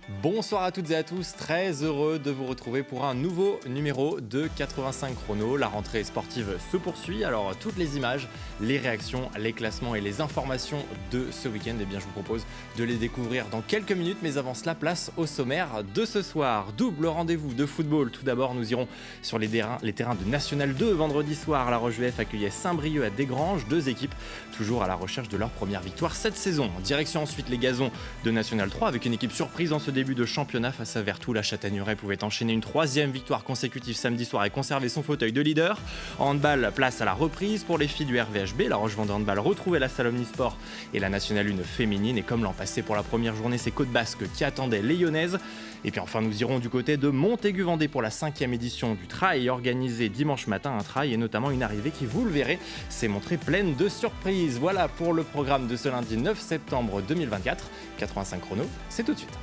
Bonsoir à toutes et à tous, très heureux de vous retrouver pour un nouveau numéro de 85 chrono. La rentrée sportive se poursuit, alors toutes les images, les réactions, les classements et les informations de ce week-end, je vous propose de les découvrir dans quelques minutes. Mais avant cela, place au sommaire de ce soir. Double rendez-vous de football. Tout d'abord, nous irons sur les terrains de National 2. Vendredi soir, la Roche-VF accueillait Saint-Brieuc à Desgranges, deux équipes toujours à la recherche de leur première victoire cette saison. Direction ensuite les gazons de National 3 avec une équipe surprise en ce début de championnat face à Vertou. La Châtaigneraie pouvait enchaîner une troisième victoire consécutive samedi soir et conserver son fauteuil de leader. En handball, place à la reprise pour les filles du RVHB. La Roche-Vendée Handball retrouvait la salle Omnisport et la Nationale 1 féminine. Et comme l'an passé pour la première journée, c'est Côte Basque qui attendait les Lyonnaises. Et puis enfin, nous irons du côté de Montaigu-Vendée pour la 5e édition du trail organisé dimanche matin. Un trail et notamment une arrivée qui, vous le verrez, s'est montrée pleine de surprises. Voilà pour le programme de ce lundi 9 septembre 2024. 85 chrono, c'est tout de suite.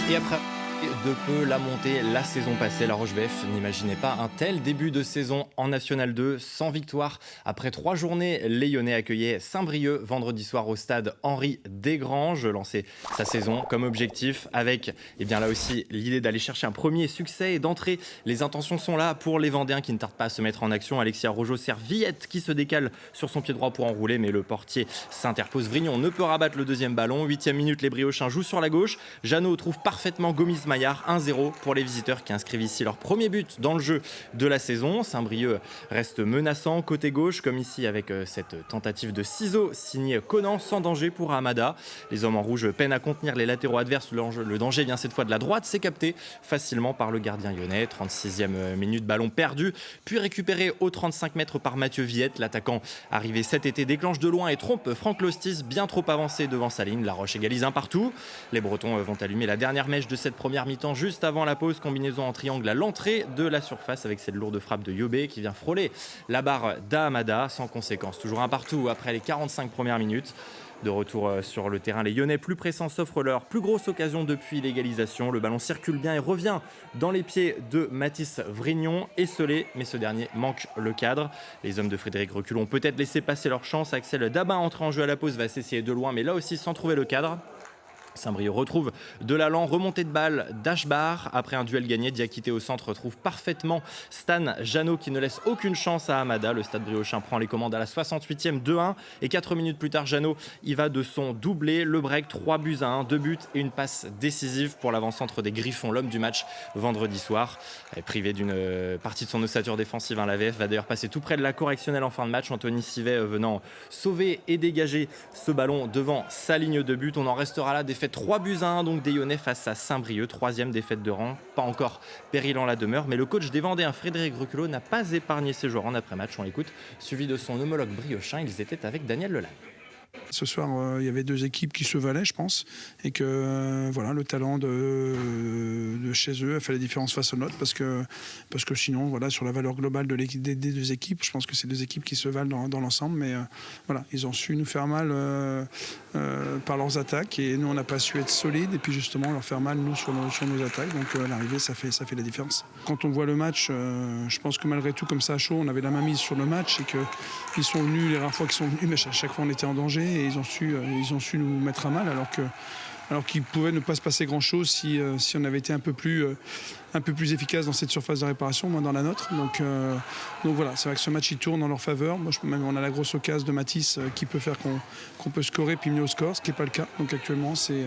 Et après de peu la montée la saison passée, la Roche-VF n'imaginait pas un tel début de saison en National 2 sans victoire. Après 3 journées, les Lyonnais accueillaient Saint-Brieuc vendredi soir au stade Henri Desgranges, lancer sa saison comme objectif avec là aussi l'idée d'aller chercher un premier succès et d'entrer. Les intentions sont là pour les Vendéens qui ne tardent pas à se mettre en action. Alexia Rojo-Serviette qui se décale sur son pied droit pour enrouler, mais le portier s'interpose. Vrignon ne peut rabattre le deuxième ballon. 8e minute, les Briochins jouent sur la gauche. Jeannot trouve parfaitement Gomis-Maillard. 1-0 pour les visiteurs qui inscrivent ici leur premier but dans le jeu de la saison. Saint-Brieuc reste menaçant côté gauche, comme ici avec cette tentative de ciseaux signée Conan, sans danger pour Hamada. Les hommes en rouge peinent à contenir les latéraux adverses. Le danger vient cette fois de la droite, c'est capté facilement par le gardien lyonnais. 36e minute, ballon perdu, puis récupéré aux 35 mètres par Mathieu Villette. L'attaquant arrivé cet été déclenche de loin et trompe Franck Lostis, bien trop avancé devant sa ligne. La Roche égalise un partout. Les Bretons vont allumer la dernière mèche de cette première mi-temps juste avant la pause. Combinaison en triangle à l'entrée de la surface avec cette lourde frappe de Yobé qui vient frôler la barre d'Hamada sans conséquence. Toujours un partout après les 45 premières minutes. De retour sur le terrain, les Lyonnais plus pressants s'offrent leur plus grosse occasion depuis l'égalisation. Le ballon circule bien et revient dans les pieds de Mathis Vrignon, esselé, mais ce dernier manque le cadre. Les hommes de Frédéric Recul ont peut-être laissé passer leur chance. Axel Dabin, entré en jeu à la pause, va s'essayer de loin, mais là aussi sans trouver le cadre. Saint-Brieuc retrouve de l'allant, remontée de balle d'Ashbar. Après un duel gagné, Diakité au centre retrouve parfaitement Stan Jeannot qui ne laisse aucune chance à Hamada. Le stade briochin prend les commandes à la 68e, 2-1. Et 4 minutes plus tard, Jeannot y va de son doublé. Le break, 3-1, 2 buts et une passe décisive pour l'avant-centre des Griffons, l'homme du match vendredi soir. Privé d'une partie de son ossature défensive, la VF va d'ailleurs passer tout près de la correctionnelle en fin de match. Anthony Sivet venant sauver et dégager ce ballon devant sa ligne de but. On en restera là. Défaite 3-1 donc des Lyonnais face à Saint-Brieuc, 3e défaite de rang, pas encore péril en la demeure, mais le coach des Vendéens, Frédéric Reculot, n'a pas épargné ses joueurs en après-match. On l'écoute, suivi de son homologue briochin. Ils étaient avec Daniel Lelagne. Ce soir, il y avait deux équipes qui se valaient, je pense, et que le talent de chez eux a fait la différence face au nôtre, parce que sinon, sur la valeur globale des deux équipes, je pense que c'est deux équipes qui se valent dans l'ensemble, mais ils ont su nous faire mal par leurs attaques, et nous, on n'a pas su être solides, et puis justement, leur faire mal, nous, sur nos attaques, donc l'arrivée, ça fait la différence. Quand on voit le match, je pense que malgré tout, comme ça, à chaud, on avait la main mise sur le match, et qu'ils sont venus, les rares fois qu'ils sont venus, mais à chaque fois, on était en danger, et ils ont su nous mettre à mal alors qu'il pouvait ne pas se passer grand-chose si on avait été un peu plus efficace dans cette surface de réparation, moins dans la nôtre. Donc voilà, c'est vrai que ce match il tourne en leur faveur. Moi, même on a la grosse occasion de Mathis qui peut faire qu'on peut scorer puis mieux au score, ce qui n'est pas le cas. Donc actuellement, c'est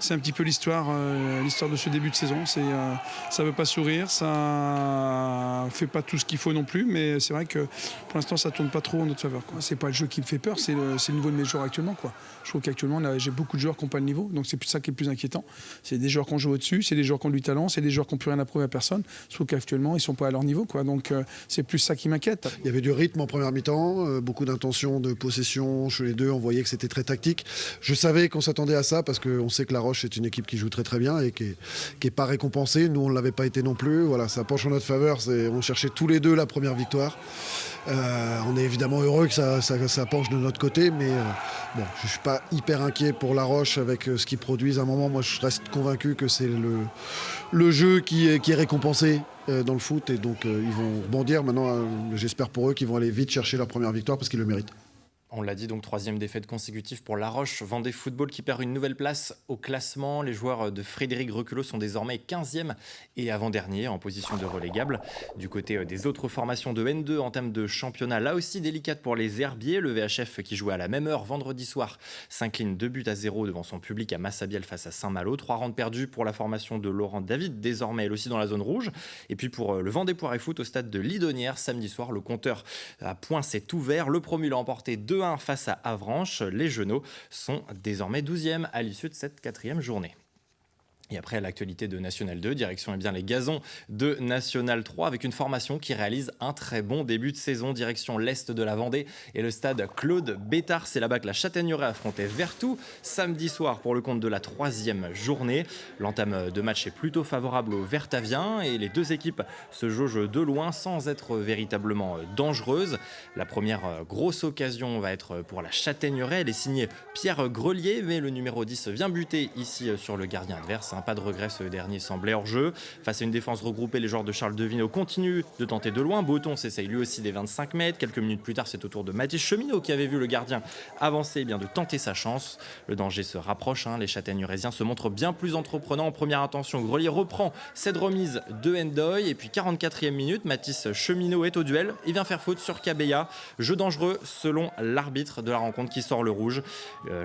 un petit peu l'histoire de ce début de saison. Ça ne veut pas sourire, ça fait pas tout ce qu'il faut non plus, mais c'est vrai que pour l'instant, ça tourne pas trop en notre faveur. C'est pas le jeu qui me fait peur, c'est le niveau de mes joueurs actuellement. Je trouve qu'actuellement, j'ai beaucoup de joueurs qui n'ont pas le niveau, donc c'est ça qui est le plus inquiétant. C'est des joueurs qui ont joué au-dessus, c'est des joueurs qui ont du talent, c'est des joueurs qui n'ont plus rien à prouver. prouver à personne, sauf qu'actuellement ils sont pas à leur niveau, quoi. Donc c'est plus ça qui m'inquiète. Il y avait du rythme en première mi-temps, beaucoup d'intention de possession chez les deux, on voyait que c'était très tactique. Je savais qu'on s'attendait à ça parce qu'on sait que La Roche est une équipe qui joue très très bien et qui est pas récompensée. Nous on ne l'avait pas été non plus, voilà, ça penche en notre faveur, on cherchait tous les deux la première victoire. On est évidemment heureux que ça penche de notre côté, mais bon, je ne suis pas hyper inquiet pour La Roche avec ce qu'ils produisent à un moment. Moi, je reste convaincu que c'est le jeu qui est récompensé dans le foot, et donc ils vont rebondir. Maintenant, j'espère pour eux qu'ils vont aller vite chercher leur première victoire parce qu'ils le méritent. On l'a dit, donc 3e défaite consécutive pour La Roche Vendée Football qui perd une nouvelle place au classement. Les joueurs de Frédéric Reculot sont désormais 15e et avant-dernier en position de relégable. Du côté des autres formations de N2 en termes de championnat, là aussi délicate pour les Herbiers. Le VHF qui jouait à la même heure vendredi soir s'incline 2-0 devant son public à Massabielle face à Saint-Malo. 3 rounds perdus pour la formation de Laurent David, désormais elle aussi dans la zone rouge. Et puis pour le Vendée Poire et Foot au stade de Lidonnière, samedi soir, le compteur à points s'est ouvert. Le promu l'a emporté 2-1 face à Avranches. Les Genoux sont désormais 12e à l'issue de cette 4e journée. Et après l'actualité de National 2, direction les gazons de National 3 avec une formation qui réalise un très bon début de saison. Direction l'est de la Vendée et le stade Claude Bétard. C'est là-bas que la Châtaigneraie affrontait Vertou samedi soir pour le compte de la 3e journée. L'entame de match est plutôt favorable aux Vertaviens et les deux équipes se jaugent de loin sans être véritablement dangereuses. La première grosse occasion va être pour la Châtaigneraie. Elle est signée Pierre Grelier, mais le numéro 10 vient buter ici sur le gardien adverse. Pas de regret, ce dernier semblait hors jeu. Face à une défense regroupée, les joueurs de Charles Devineau continuent de tenter de loin. Boton s'essaye lui aussi des 25 mètres. Quelques minutes plus tard, c'est au tour de Mathis Cheminot qui avait vu le gardien avancer, de tenter sa chance. Le danger se rapproche. Les Châtaigneuraisiens se montrent bien plus entreprenants en première intention. Grelier reprend cette remise de Hendoy. Et puis 44e minute, Mathis Cheminot est au duel. Il vient faire faute sur Cabella. Jeu dangereux selon l'arbitre de la rencontre qui sort le rouge.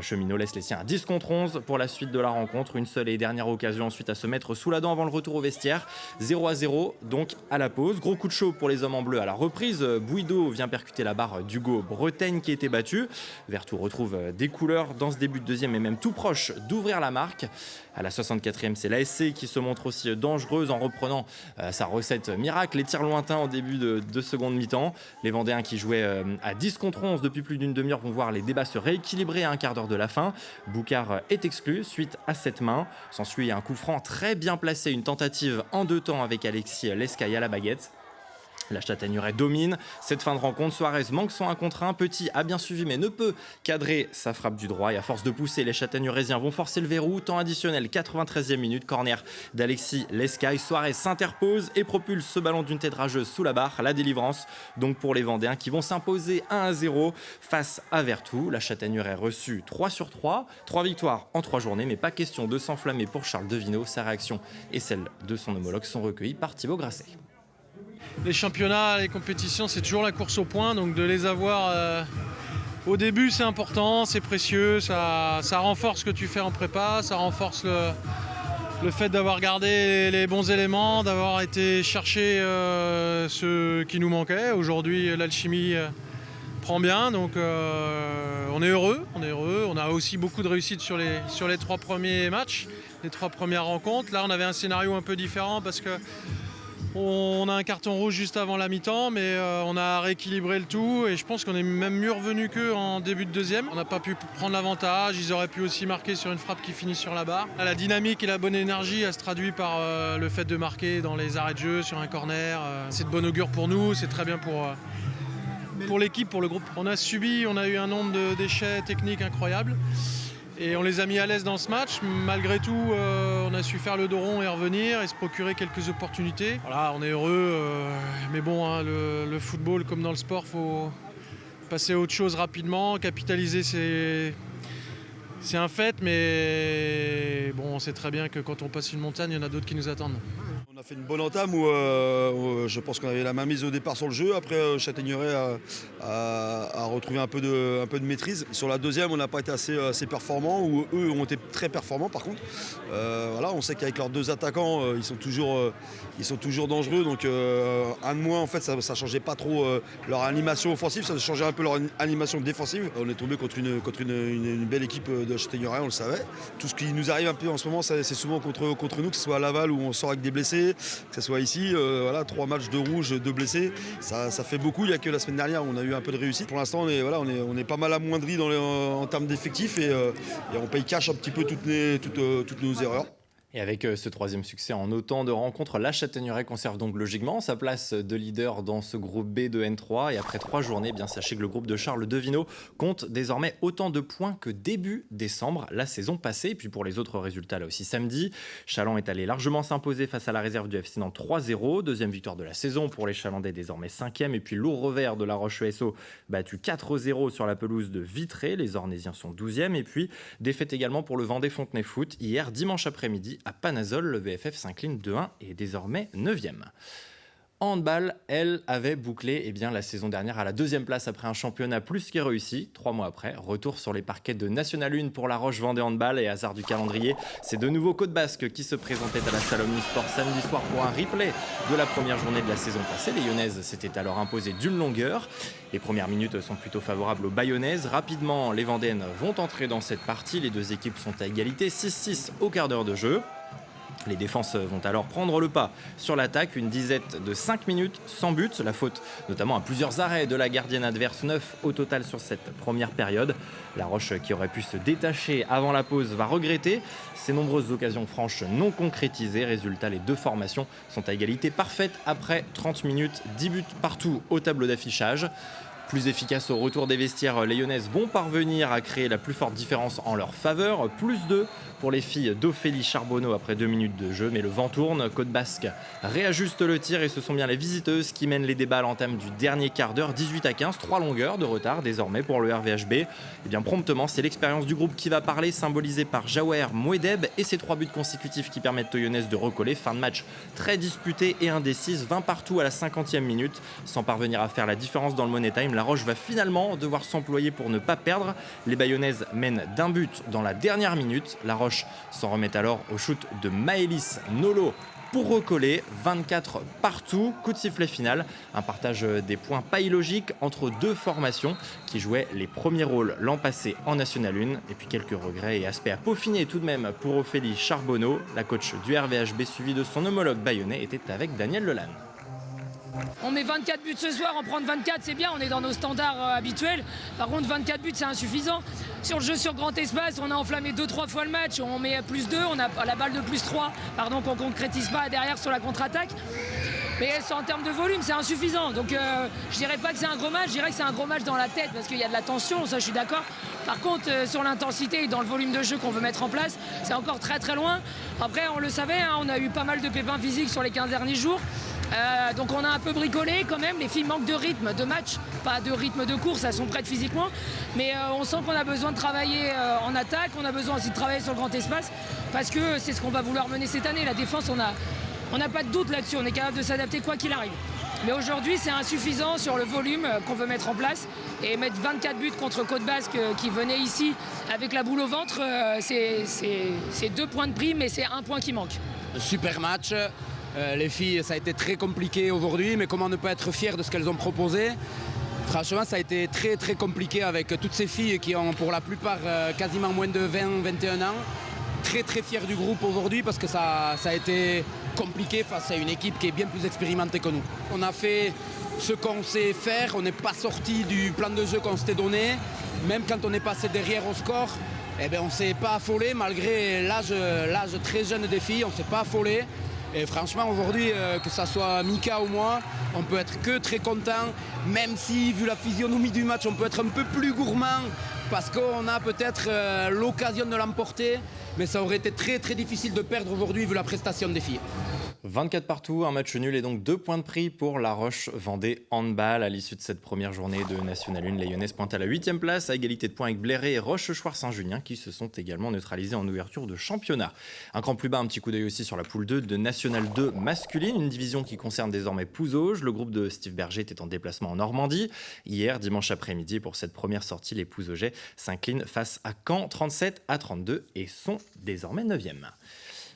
Cheminot laisse les siens à 10 contre 11 pour la suite de la rencontre. Une seule et dernière occasion ensuite à se mettre sous la dent avant le retour au vestiaire. 0-0 donc à la pause. Gros coup de chaud pour les hommes en bleu à la reprise. Bouido vient percuter la barre d'Hugo Bretagne qui était battu. Vertou retrouve des couleurs dans ce début de deuxième et même tout proche d'ouvrir la marque. À la 64e, c'est l'ASC qui se montre aussi dangereuse en reprenant sa recette miracle. Les tirs lointains en début de seconde mi-temps. Les Vendéens qui jouaient à 10 contre 11 depuis plus d'une demi-heure vont voir les débats se rééquilibrer à un quart d'heure de la fin. Boucard est exclu suite à cette main. S'ensuit un coup franc très bien placé, une tentative en 2 temps avec Alexis Lescaille à la baguette. La Châtaigneraie domine cette fin de rencontre. Suarez manque son 1 contre 1. Petit a bien suivi mais ne peut cadrer sa frappe du droit. Et à force de pousser, les Châtaigneuraisiens vont forcer le verrou. Temps additionnel, 93e minute. Corner d'Alexis Lescaille. Suarez s'interpose et propulse ce ballon d'une tête rageuse sous la barre. La délivrance donc pour les Vendéens qui vont s'imposer 1-0 face à Vertou. La Châtaigneraie reçue 3 sur 3. 3 victoires en 3 journées. Mais pas question de s'enflammer pour Charles Devineau. Sa réaction et celle de son homologue sont recueillies par Thibaut Grasset. Les championnats, les compétitions, c'est toujours la course au point, donc de les avoir au début, c'est important, c'est précieux, ça renforce ce que tu fais en prépa, ça renforce le fait d'avoir gardé les bons éléments, d'avoir été chercher ce qui nous manquait. Aujourd'hui, l'alchimie prend bien, donc on est heureux. On a aussi beaucoup de réussite sur les 3 premiers matchs, les 3 premières rencontres. Là, on avait un scénario un peu différent parce que on a un carton rouge juste avant la mi-temps, mais on a rééquilibré le tout et je pense qu'on est même mieux revenu qu'eux en début de deuxième. On n'a pas pu prendre l'avantage, ils auraient pu aussi marquer sur une frappe qui finit sur la barre. La dynamique et la bonne énergie, elle se traduit par le fait de marquer dans les arrêts de jeu, sur un corner. C'est de bon augure pour nous, c'est très bien pour l'équipe, pour le groupe. On a eu un nombre de déchets techniques incroyables. Et on les a mis à l'aise dans ce match. Malgré tout, on a su faire le dos rond et revenir et se procurer quelques opportunités. Voilà, on est heureux. Mais bon, le football, comme dans le sport, il faut passer à autre chose rapidement. Capitaliser, c'est un fait. Mais bon, on sait très bien que quand on passe une montagne, il y en a d'autres qui nous attendent. On a fait une bonne entame où je pense qu'on avait la main mise au départ sur le jeu. Après, Châtaigneraie a retrouvé un peu de maîtrise. Sur la deuxième, on n'a pas été assez performants, où eux ont été très performants par contre. Voilà, on sait qu'avec leurs 2 attaquants, ils sont toujours dangereux. Donc un de moins, en fait, ça ne changeait pas trop leur animation offensive, ça changeait un peu leur animation défensive. On est tombé contre une belle équipe de Châtaigneraie, on le savait. Tout ce qui nous arrive un peu en ce moment, c'est souvent contre nous, que ce soit à Laval où on sort avec des blessés. que ce soit ici. 3 matchs de rouge, 2 blessés, ça fait beaucoup. Il n'y a que la semaine dernière où on a eu un peu de réussite. Pour l'instant, on est pas mal amoindri en termes d'effectifs et on paye cash un petit peu toutes nos erreurs. Et avec ce 3e succès en autant de rencontres, la Châtaigneraie conserve donc logiquement sa place de leader dans ce groupe B de N3. Et après 3 journées, bien sachez que le groupe de Charles Devineau compte désormais autant de points que début décembre, la saison passée. Et puis pour les autres résultats, là aussi samedi, Chaland est allé largement s'imposer face à la réserve du FC Nantes 3-0. 2e victoire de la saison pour les Chalandais, désormais 5e. Et puis lourd revers de la Roche-ESO, battu 4-0 sur la pelouse de Vitré. Les Ornésiens sont 12e. Et puis défaite également pour le Vendée Fontenay Foot hier dimanche après-midi à Panazol. Le VFF s'incline 2-1 et est désormais 9e. En handball, elle avait bouclé la saison dernière à la 2e place après un championnat plus que réussi. 3 mois après, retour sur les parquets de National 1 pour la Roche-Vendée Handball et hasard du calendrier. C'est de nouveau Côte Basque qui se présentait à la salle Omnisport samedi soir pour un replay de la première journée de la saison passée. Les Lyonnaises s'étaient alors imposées d'une longueur. Les premières minutes sont plutôt favorables aux Bayonnaises. Rapidement, les Vendéennes vont entrer dans cette partie. Les deux équipes sont à égalité, 6-6 au quart d'heure de jeu. Les défenses vont alors prendre le pas sur l'attaque, une disette de 5 minutes sans but, la faute notamment à plusieurs arrêts de la gardienne adverse, 9 au total sur cette première période. La Roche, qui aurait pu se détacher avant la pause, va regretter ces nombreuses occasions franches non concrétisées. Résultat, les deux formations sont à égalité parfaite après 30 minutes, 10 buts partout au tableau d'affichage. Plus efficaces au retour des vestiaires, les Lyonnaises vont parvenir à créer la plus forte différence en leur faveur. +2 pour les filles d'Ophélie Charbonneau après 2 minutes de jeu. Mais le vent tourne, Côte Basque réajuste le tir et ce sont bien les visiteuses qui mènent les débats à l'entame du dernier quart d'heure. 18-15, 3 longueurs de retard désormais pour le RVHB. Et bien promptement, c'est l'expérience du groupe qui va parler, symbolisée par Jaouer Mouedeb et ses 3 buts consécutifs qui permettent aux Lyonnaises de recoller. Fin de match très disputé et indécise, 20 partout à la 50e minute. Sans parvenir à faire la différence dans le Money Time, la Roche va finalement devoir s'employer pour ne pas perdre. Les Bayonnaises mènent d'1 but dans la dernière minute. La Roche s'en remet alors au shoot de Maëlys Nolo pour recoller, 24 partout, coup de sifflet final, un partage des points pas illogique entre deux formations qui jouaient les premiers rôles l'an passé en National 1, et puis quelques regrets et aspects à peaufiner tout de même pour Ophélie Charbonneau. La coach du RVHB suivie de son homologue bayonnais était avec Daniel Lelanne. On met 24 buts ce soir, en prendre 24 c'est bien, on est dans nos standards habituels. Par contre 24 buts c'est insuffisant. Sur le jeu sur grand espace, on a enflammé 2-3 fois le match, on met +2, on a la balle de +3, pardon, qu'on concrétise pas derrière sur la contre-attaque. Mais en termes de volume, c'est insuffisant. Donc je dirais pas que c'est un gros match, je dirais que c'est un gros match dans la tête parce qu'il y a de la tension, ça je suis d'accord. Par contre, sur l'intensité et dans le volume de jeu qu'on veut mettre en place, c'est encore très très loin. Après, on le savait, hein, on a eu pas mal de pépins physiques sur les 15 derniers jours. Donc on a un peu bricolé quand même, les filles manquent de rythme de match, pas de rythme de course, elles sont prêtes physiquement, mais on sent qu'on a besoin de travailler en attaque, on a besoin aussi de travailler sur le grand espace, parce que c'est ce qu'on va vouloir mener cette année. La défense, on n'a pas de doute là-dessus, on est capable de s'adapter quoi qu'il arrive. Mais aujourd'hui, c'est insuffisant sur le volume qu'on veut mettre en place, et mettre 24 buts contre Côte Basque qui venait ici avec la boule au ventre, c'est 2 points de prix, mais c'est 1 point qui manque. Super match. Les filles, ça a été très compliqué aujourd'hui, mais comment ne pas être fier de ce qu'elles ont proposé? Franchement, ça a été très très compliqué avec toutes ces filles qui ont pour la plupart quasiment moins de 20-21 ans. Très très fier du groupe aujourd'hui parce que ça a été compliqué face à une équipe qui est bien plus expérimentée que nous. On a fait ce qu'on sait faire, on n'est pas sorti du plan de jeu qu'on s'était donné. Même quand on est passé derrière au score, on ne s'est pas affolé malgré l'âge très jeune des filles, on ne s'est pas affolé. Et franchement, aujourd'hui, que ça soit Mika ou moi, on peut être que très content, même si, vu la physionomie du match, on peut être un peu plus gourmand parce qu'on a peut-être l'occasion de l'emporter, mais ça aurait été très très difficile de perdre aujourd'hui vu la prestation des filles. 24 partout, un match nul et donc 2 points de prix pour la Roche-Vendée Handball. À l'issue de cette première journée de National 1, les Lyonnaises pointent à la 8e place, à égalité de points avec Bléré et Rochechouart-Saint-Junien qui se sont également neutralisés en ouverture de championnat. Un cran plus bas, un petit coup d'œil aussi sur la poule 2 de National 2 masculine, une division qui concerne désormais Pouzauges. Le groupe de Steve Berger était en déplacement en Normandie. Hier, dimanche après-midi, pour cette première sortie, les Pouzaugeais s'inclinent face à Caen 37-32 et sont désormais 9e.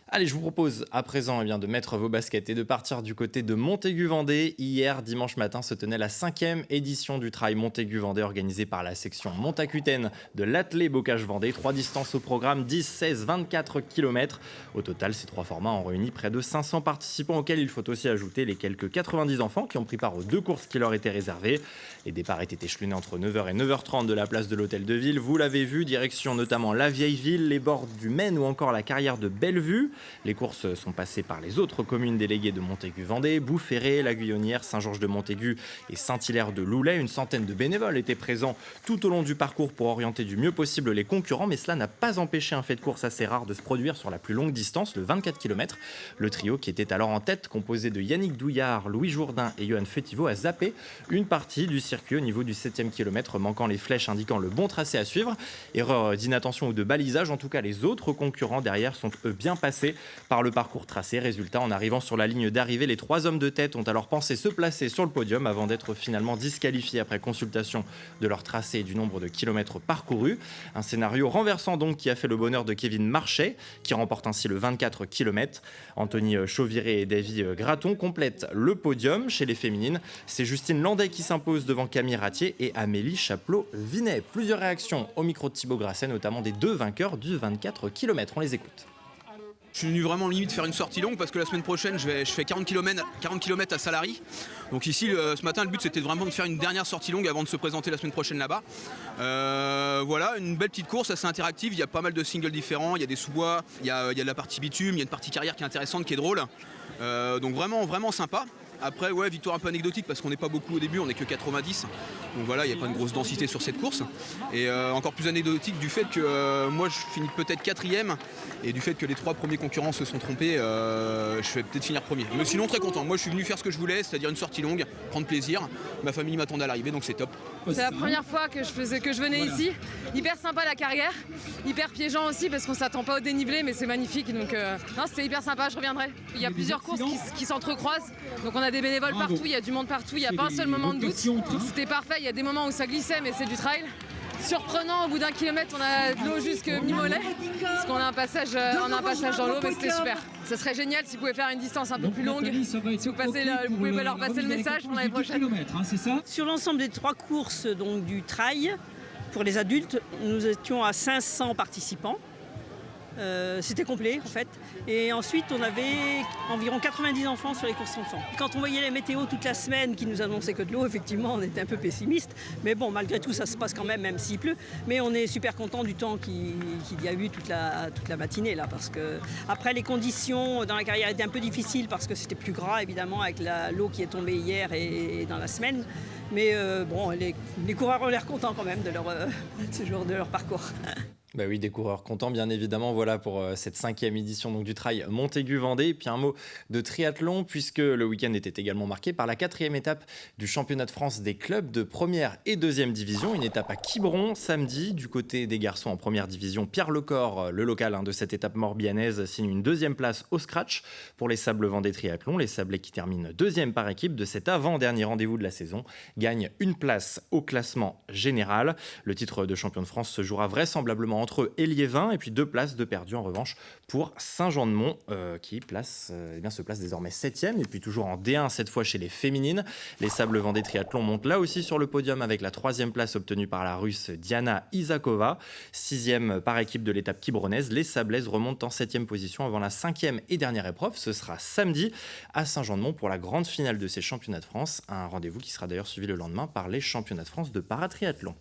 Allez, je vous propose à présent de mettre vos baskets et de partir du côté de Montaigu-Vendée. Hier, dimanche matin, se tenait la 5e édition du Trail Montaigu-Vendée organisée par la section Montacutaine de l'Athlé Bocage-Vendée. 3 distances au programme, 10, 16, 24 km. Au total, ces 3 formats ont réuni près de 500 participants auxquels il faut aussi ajouter les quelques 90 enfants qui ont pris part aux 2 courses qui leur étaient réservées. Les départs étaient échelonnés entre 9h et 9h30 de la place de l'Hôtel de Ville. Vous l'avez vu, direction notamment la Vieille Ville, les bords du Maine ou encore la carrière de Bellevue. Les courses sont passées par les autres communes déléguées de Montaigu-Vendée, Boufféré, La Guyonnière, Saint-Georges-de-Montaigu et Saint-Hilaire-de-Loulay. Une centaine de bénévoles étaient présents tout au long du parcours pour orienter du mieux possible les concurrents, mais cela n'a pas empêché un fait de course assez rare de se produire sur la plus longue distance, le 24 km. Le trio qui était alors en tête, composé de Yannick Douillard, Louis Jourdain et Johan Fétiveau, a zappé une partie du circuit au niveau du 7e kilomètre, manquant les flèches indiquant le bon tracé à suivre. Erreur d'inattention ou de balisage, en tout cas les autres concurrents derrière sont eux bien passés par le parcours tracé. Résultat, en arrivant sur la ligne d'arrivée, les 3 hommes de tête ont alors pensé se placer sur le podium avant d'être finalement disqualifiés après consultation de leur tracé et du nombre de kilomètres parcourus. Un scénario renversant donc qui a fait le bonheur de Kevin Marchais, qui remporte ainsi le 24 km. Anthony Chauviré et Davy Graton complètent le podium. Chez les féminines, c'est Justine Landais qui s'impose devant Camille Ratier et Amélie Chaplot-Vinet. Plusieurs réactions au micro de Thibaut Grasset, notamment des 2 vainqueurs du 24 km. On les écoute. Je suis venu vraiment limite faire une sortie longue parce que la semaine prochaine je fais 40 km à Salary. Donc ici ce matin le but c'était vraiment de faire une dernière sortie longue avant de se présenter la semaine prochaine là-bas. Voilà, une belle petite course assez interactive, il y a pas mal de singles différents, il y a des sous-bois, il y a de la partie bitume, il y a une partie carrière qui est intéressante, qui est drôle. Donc vraiment sympa. Après ouais, victoire un peu anecdotique parce qu'on n'est pas beaucoup au début, on n'est que 90. Donc voilà, il n'y a pas une grosse densité sur cette course. Et encore plus anecdotique du fait que moi je finis peut-être 4e et du fait que les 3 premiers concurrents se sont trompés, je vais peut-être finir premier. Mais sinon très content, moi je suis venu faire ce que je voulais, c'est-à-dire une sortie longue, prendre plaisir. Ma famille m'attendait à l'arrivée donc c'est top. C'est la première fois que je venais ici. Hyper sympa la carrière, hyper piégeant aussi parce qu'on s'attend pas au dénivelé mais c'est magnifique. Donc non, c'était hyper sympa, je reviendrai. Il y a plusieurs courses qui s'entrecroisent. Donc on a des bénévoles partout, il y a du monde partout, il n'y a pas un seul moment de doute. C'était parfait, il y a des moments où ça glissait mais c'est du trail. Surprenant, au bout d'un kilomètre on a de l'eau jusque mi-mollet parce qu'on a un passage dans l'eau mais c'était super. Ça serait génial si vous pouvez faire une distance un peu plus longue, si vous pouvez leur passer le message pour l'année prochaine. Sur l'ensemble des 3 courses donc, du trail, pour les adultes, nous étions à 500 participants. C'était complet en fait. Et ensuite on avait environ 90 enfants sur les courses enfants. Quand on voyait les météos toute la semaine qui nous annonçaient que de l'eau, effectivement on était un peu pessimiste. Mais bon, malgré tout ça se passe quand même s'il pleut. Mais on est super content du temps qu'il y a eu toute la matinée là. Parce que après les conditions dans la carrière étaient un peu difficiles parce que c'était plus gras évidemment avec l'eau qui est tombée hier et dans la semaine. Mais bon, les coureurs ont l'air contents quand même de leur parcours. Bah oui, des coureurs contents bien évidemment, voilà pour cette 5e édition donc, du Trail Montaigu-Vendée. Et puis un mot de triathlon puisque le week-end était également marqué par la 4e étape du championnat de France des clubs de 1re et 2e division. Une étape à Quiberon samedi. Du côté des garçons en 1re division, Pierre Lecor, le local de cette étape morbihannaise, signe une 2e place au scratch pour les Sables Vendée Triathlon. Les Sablés qui terminent 2e par équipe de cet avant-dernier rendez-vous de la saison gagnent une place au classement général. Le titre de champion de France se jouera vraisemblablement entre eux et Liévin, et puis 2 places de perdues en revanche pour Saint-Jean-de-Mont qui se place désormais 7e, et puis toujours en D1 cette fois chez les féminines. Les Sables Vendée Triathlon montent là aussi sur le podium avec la 3e place obtenue par la Russe Diana Isakova. 6e par équipe de l'étape quiberonnaise, les Sablaises remontent en 7e position avant la 5e et dernière épreuve. Ce sera samedi à Saint-Jean-de-Mont pour la grande finale de ces championnats de France, un rendez-vous qui sera d'ailleurs suivi le lendemain par les championnats de France de paratriathlon.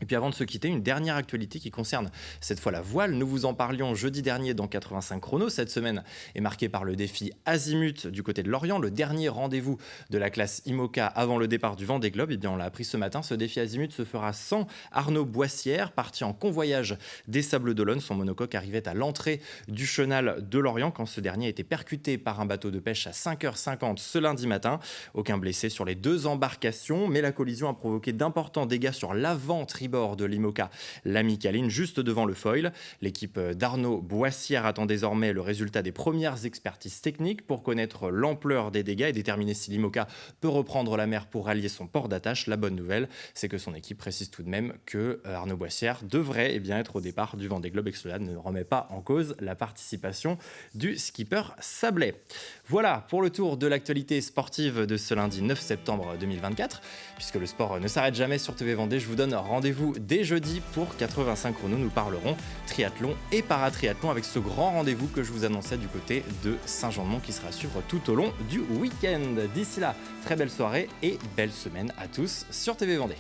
Et puis avant de se quitter, une dernière actualité qui concerne cette fois la voile. Nous vous en parlions jeudi dernier dans 85 chronos. Cette semaine est marquée par le défi Azimut du côté de Lorient, le dernier rendez-vous de la classe IMOCA avant le départ du Vendée Globe. Et bien on l'a appris ce matin, ce défi Azimut se fera sans Arnaud Boissière, parti en convoyage des Sables d'Olonne. Son monocoque arrivait à l'entrée du chenal de Lorient quand ce dernier a été percuté par un bateau de pêche à 5h50 ce lundi matin. Aucun blessé sur les 2 embarcations, mais la collision a provoqué d'importants dégâts sur l'avant-tribune tribord de l'IMOCA, la Micaline, juste devant le foil. L'équipe d'Arnaud Boissière attend désormais le résultat des premières expertises techniques pour connaître l'ampleur des dégâts et déterminer si l'IMOCA peut reprendre la mer pour rallier son port d'attache. La bonne nouvelle, c'est que son équipe précise tout de même que Arnaud Boissière devrait être au départ du Vendée Globe et que cela ne remet pas en cause la participation du skipper Sablé. Voilà pour le tour de l'actualité sportive de ce lundi 9 septembre 2024. Puisque le sport ne s'arrête jamais sur TV Vendée, je vous donne rendez-vous dès jeudi pour 85 chrono. Nous parlerons triathlon et paratriathlon avec ce grand rendez-vous que je vous annonçais du côté de Saint-Jean-de-Mont qui sera à suivre tout au long du week-end. D'ici là, très belle soirée et belle semaine à tous sur TV Vendée.